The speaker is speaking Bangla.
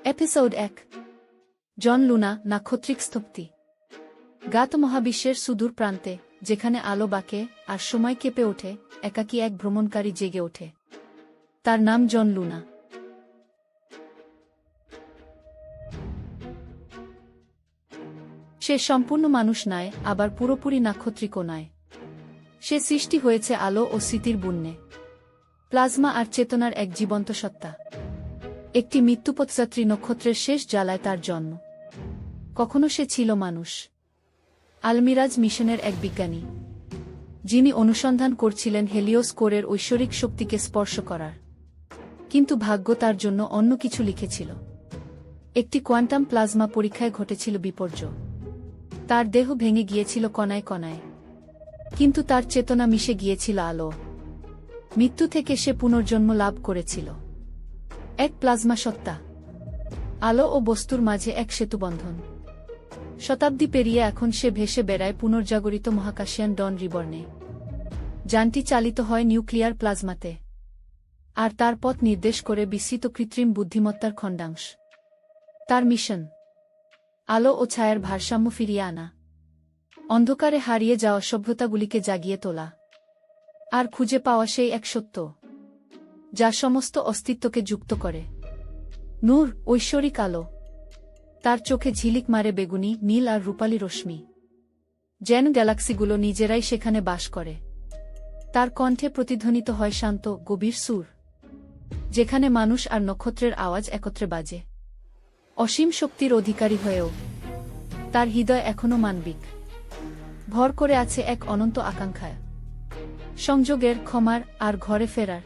এপিসোড 1 জন লুনা নাক্ষত্রিক স্থপতি। গাত মহাবিশ্বের সুদূর প্রান্তে, যেখানে আলো বাঁকে আর সময় কেঁপে ওঠে, একাকী এক ভ্রমণকারী জেগে ওঠে। তার নাম জন লুনা। সে সম্পূর্ণ মানুষ নয়, আবার পুরোপুরি নাক্ষত্রিকও নয়। সে সৃষ্টি হয়েছে আলো ও স্মৃতির বুন্নে, প্লাজমা আর চেতনার এক জীবন্ত সত্তা। একটি মৃত্যুপথযাত্রী নক্ষত্রের শেষ জ্বালায় তার জন্ম। কখনো সে ছিল মানুষ, আলমিরাজ মিশনের এক বিজ্ঞানী, যিনি অনুসন্ধান করছিলেন হেলিওস কোরের ঐশ্বরিক শক্তিকে স্পর্শ করার। কিন্তু ভাগ্য তার জন্য অন্য কিছু লিখেছিল। একটি কোয়ান্টাম প্লাজমা পরীক্ষায় ঘটেছিল বিপর্যয়। তার দেহ ভেঙে গিয়েছিল কণায় কণায়, কিন্তু তার চেতনা মিশে গিয়েছিল আলো। মৃত্যু থেকে সে পুনর্জন্ম লাভ করেছিল, এক প্লাজমা সত্তা, আলো ও বস্তুর মাঝে এক সেতুবন্ধন। শতাব্দী পেরিয়ে এখন সে ভেসে বেড়ায় পুনর্জাগরিত মহাকাশিয়ান ডন রিবর্নে। যানটি চালিত হয় নিউক্লিয়ার প্লাজমাতে, আর তার পথ নির্দেশ করে বিস্তৃত কৃত্রিম বুদ্ধিমত্তার খণ্ডাংশ। তার মিশন আলো ও ছায়ার ভারসাম্য ফিরিয়ে আনা, অন্ধকারে হারিয়ে যাওয়া সভ্যতাগুলিকে জাগিয়ে তোলা, আর খুঁজে পাওয়া সেই এক সত্য যা সমস্ত অস্তিত্বকে যুক্ত করে। নূর, ঐশ্বরিক আলো। তার চোখে ঝিলিক মারে বেগুনি, নীল আর রূপালী রশ্মি, যেন গ্যালাক্সিগুলো নিজেরাই সেখানে বাস করে। তার কণ্ঠে প্রতিধ্বনিত হয় শান্ত, গভীর সুর, যেখানে মানুষ আর নক্ষত্রের আওয়াজ একত্রে বাজে। অসীম শক্তির অধিকারী হয়েও তার হৃদয় এখনও মানবিক, ভর করে আছে এক অনন্ত আকাঙ্ক্ষায়, সংযোগের, ক্ষমার আর ঘরে ফেরার।